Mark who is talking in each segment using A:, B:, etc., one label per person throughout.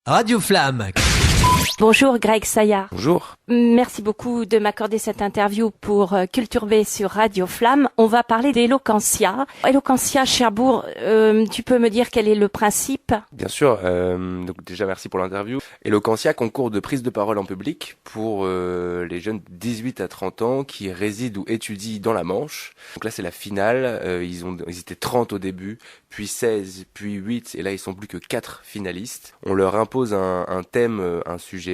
A: Radio Flamme.
B: Bonjour Greg Saillat.
C: Bonjour.
B: Merci beaucoup de m'accorder cette interview pour Culture B sur Radio Flamme. On va parler d'Eloquentia. Eloquentia Cherbourg, tu peux me dire quel est le principe ?
C: Bien sûr, donc déjà merci pour l'interview. Eloquentia, concours de prise de parole en public pour les jeunes 18 à 30 ans qui résident ou étudient dans la Manche. Donc là c'est la finale, ils étaient 30 au début, puis 16, puis 8 et là ils sont plus que 4 finalistes. On leur impose un thème, un sujet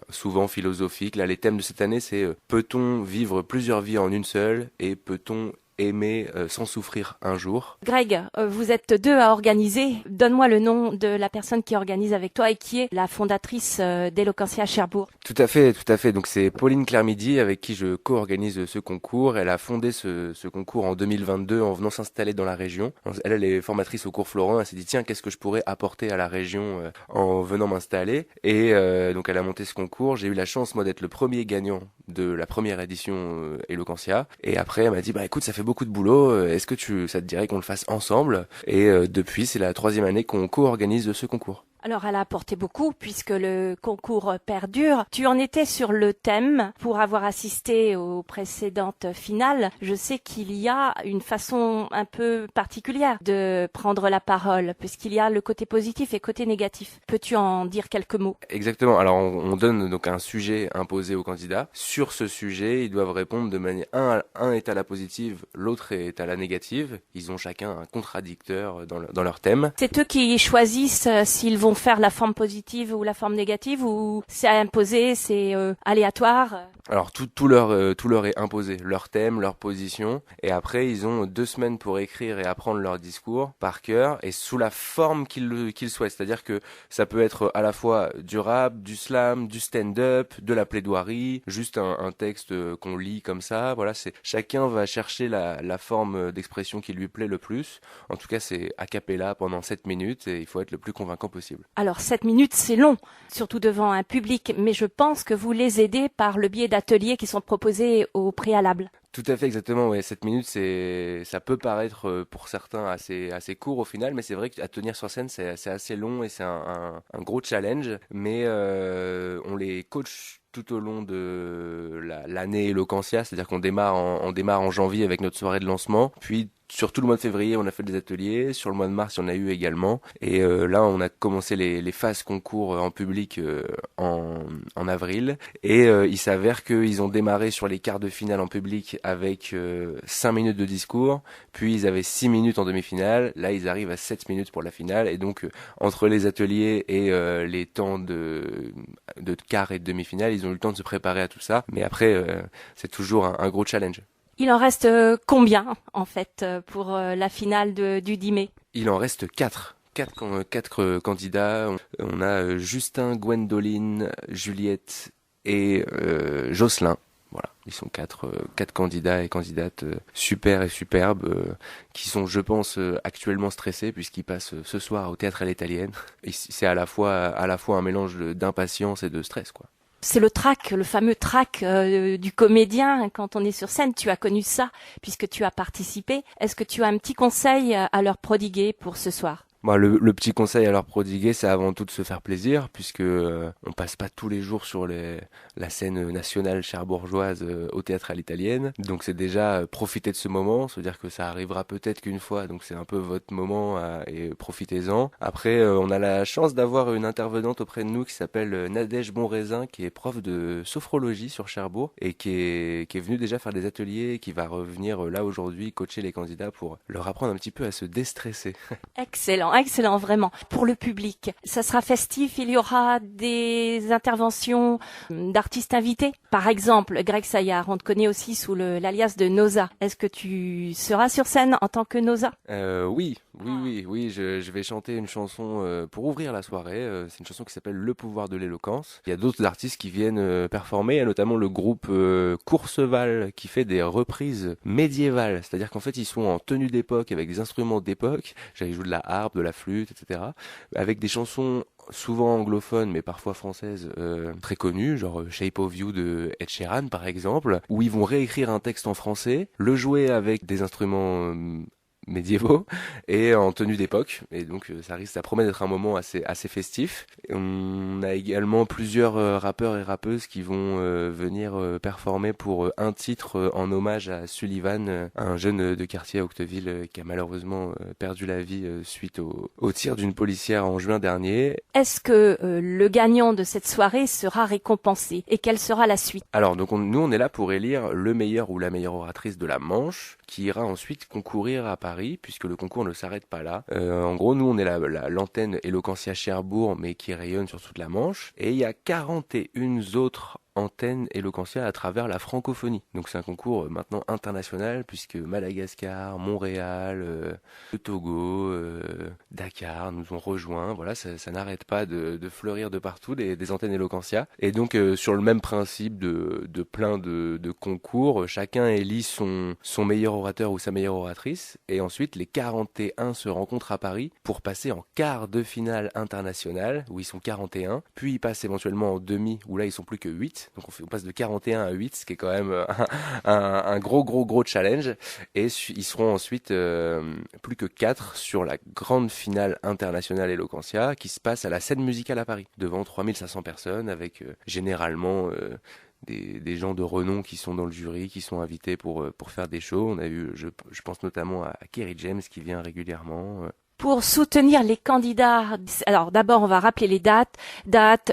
C: souvent philosophique. Là les thèmes de cette année c'est peut-on vivre plusieurs vies en une seule et peut-on aimer sans souffrir un jour.
B: Greg, vous êtes deux à organiser. Donne-moi le nom de la personne qui organise avec toi et qui est la fondatrice d'Eloquentia Cherbourg.
C: Tout à fait. Donc c'est Pauline Clermidi avec qui je co-organise ce concours. Elle a fondé ce concours en 2022 en venant s'installer dans la région. Elle est formatrice au cours Florent. Elle s'est dit tiens, qu'est-ce que je pourrais apporter à la région en venant m'installer. Et donc elle a monté ce concours. J'ai eu la chance moi d'être le premier gagnant de la première édition Eloquentia. Et après elle m'a dit bah écoute, ça fait beaucoup de boulot, est-ce que ça te dirait qu'on le fasse ensemble ? Et depuis, c'est la 3e année qu'on co-organise ce concours.
B: Alors, elle a apporté beaucoup puisque le concours perdure. Tu en étais sur le thème pour avoir assisté aux précédentes finales. Je sais qu'il y a une façon un peu particulière de prendre la parole puisqu'il y a le côté positif et le côté négatif. Peux-tu en dire quelques mots ?
C: Exactement. Alors, on donne donc un sujet imposé aux candidats. Sur ce sujet, ils doivent répondre de manière... Un est à la positive, l'autre est à la négative. Ils ont chacun un contradicteur dans leur thème.
B: C'est eux qui choisissent s'ils vont faire la forme positive ou la forme négative ou c'est imposé, c'est aléatoire?
C: Alors tout leur est imposé, leur thème, leur position, et après ils ont 2 semaines pour écrire et apprendre leur discours par cœur et sous la forme qu'ils souhaitent. C'est-à-dire que ça peut être à la fois du rap, du slam, du stand-up, de la plaidoirie, juste un texte qu'on lit comme ça. Voilà, chacun va chercher la forme d'expression qui lui plaît le plus. En tout cas, c'est a cappella pendant 7 minutes et il faut être le plus convaincant possible.
B: Alors 7 minutes, c'est long, surtout devant un public, mais je pense que vous les aidez par le biais d'ateliers qui sont proposés au préalable.
C: Tout à fait, exactement. Ouais. 7 minutes, ça peut paraître pour certains assez court au final, mais c'est vrai qu'à tenir sur scène, c'est assez long et c'est un gros challenge. Mais on les coach tout au long de l'année Eloquentia, c'est-à-dire qu'on démarre en janvier avec notre soirée de lancement, puis sur tout le mois de février, on a fait des ateliers. Sur le mois de mars, il y en a eu également. Et là, on a commencé les phases concours en public en avril. Et il s'avère qu'ils ont démarré sur les quarts de finale en public avec 5 minutes de discours. Puis ils avaient 6 minutes en demi-finale. Là, ils arrivent à 7 minutes pour la finale. Et donc, entre les ateliers et les temps de quart et de demi-finale, ils ont eu le temps de se préparer à tout ça. Mais après, c'est toujours un gros challenge.
B: Il en reste combien, en fait, pour la finale du 10 mai ?
C: Il en reste 4. 4 candidats. On a Justin, Gwendoline, Juliette et Jocelyn. Voilà, ils sont 4 candidats et candidates super et superbes qui sont, je pense, actuellement stressés puisqu'ils passent ce soir au Théâtre à l'Italienne. Et c'est à la fois un mélange d'impatience et de stress, quoi.
B: C'est le trac, le fameux trac du comédien quand on est sur scène. Tu as connu ça puisque tu as participé. Est-ce que tu as un petit conseil à leur prodiguer pour ce soir ?
C: Bah, le petit conseil à leur prodiguer, c'est avant tout de se faire plaisir, puisque on passe pas tous les jours sur la scène nationale cherbourgeoise au Théâtre à l'Italienne. Donc c'est déjà profiter de ce moment, se dire que ça arrivera peut-être qu'une fois, donc c'est un peu votre moment et profitez-en. Après, on a la chance d'avoir une intervenante auprès de nous qui s'appelle Nadège Bonraisin, qui est prof de sophrologie sur Cherbourg et qui est venue déjà faire des ateliers, qui va revenir là aujourd'hui coacher les candidats pour leur apprendre un petit peu à se déstresser.
B: Excellent, vraiment. Pour le public, ça sera festif, il y aura des interventions d'artistes invités. Par exemple, Greg Saillat, on te connaît aussi sous l'alias de Noza. Est-ce que tu seras sur scène en tant que Noza ?
C: Oui, je vais chanter une chanson pour ouvrir la soirée. C'est une chanson qui s'appelle Le pouvoir de l'éloquence. Il y a d'autres artistes qui viennent performer, il y a notamment le groupe Courseval qui fait des reprises médiévales. C'est-à-dire qu'en fait, ils sont en tenue d'époque avec des instruments d'époque. Ils jouent de la harpe, de la flûte, etc. Avec des chansons souvent anglophones mais parfois françaises très connues, genre Shape of You de Ed Sheeran par exemple, où ils vont réécrire un texte en français, le jouer avec des instruments médiévaux et en tenue d'époque. Et donc ça promet d'être un moment assez festif. On a également plusieurs rappeurs et rappeuses qui vont venir performer pour un titre en hommage à Sullivan, un jeune de quartier à Octeville qui a malheureusement perdu la vie suite au tir d'une policière en juin dernier.
B: Est-ce que le gagnant de cette soirée sera récompensé et quelle sera la suite?
C: Alors donc nous on est là pour élire le meilleur ou la meilleure oratrice de la Manche qui ira ensuite concourir à Paris puisque le concours ne s'arrête pas là. En gros nous on est l'antenne Eloquentia Cherbourg mais qui rayonne sur toute la Manche et il y a 41 autres antennes Eloquentia à travers la francophonie. Donc c'est un concours maintenant international puisque Madagascar, Montréal, le Togo, Dakar nous ont rejoints. Voilà, ça n'arrête pas de fleurir de partout des antennes Eloquentia. Et donc sur le même principe de plein de concours, chacun élit son meilleur orateur ou sa meilleure oratrice et ensuite les 41 se rencontrent à Paris pour passer en quart de finale internationale où ils sont 41, puis ils passent éventuellement en demi où là ils sont plus que 8. Donc on passe de 41 à 8, ce qui est quand même un gros challenge. Et ils seront ensuite plus que 4 sur la grande finale internationale Eloquentia qui se passe à la Scène Musicale à Paris, devant 3500 personnes avec généralement des gens de renom qui sont dans le jury, qui sont invités pour faire des shows. On a eu, je pense notamment à Kerry James qui vient régulièrement.
B: Pour soutenir les candidats, alors d'abord on va rappeler les dates,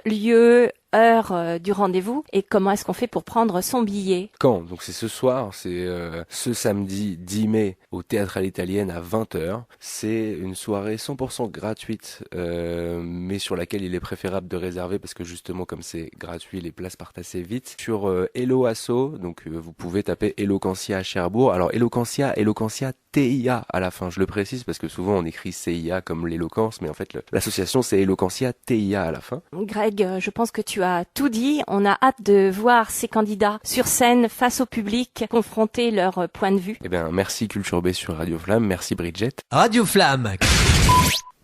B: lieux, heure du rendez-vous et comment est-ce qu'on fait pour prendre son billet?
C: Quand? Donc c'est ce soir, c'est ce samedi 10 mai au Théâtre à l'Italienne à 20h. C'est une soirée 100% gratuite mais sur laquelle il est préférable de réserver parce que justement comme c'est gratuit, les places partent assez vite. Sur Hello Asso, donc vous pouvez taper Eloquentia à Cherbourg. Alors Eloquentia TIA à la fin, je le précise parce que souvent on écrit CIA comme l'éloquence, mais en fait l'association c'est Eloquentia TIA à la fin.
B: Greg, je pense que tu as tout dit. On a hâte de voir ces candidats sur scène face au public confronter leur point de vue.
C: Eh bien, merci Culture B sur Radio Flamme, merci Bridget.
A: Radio Flamme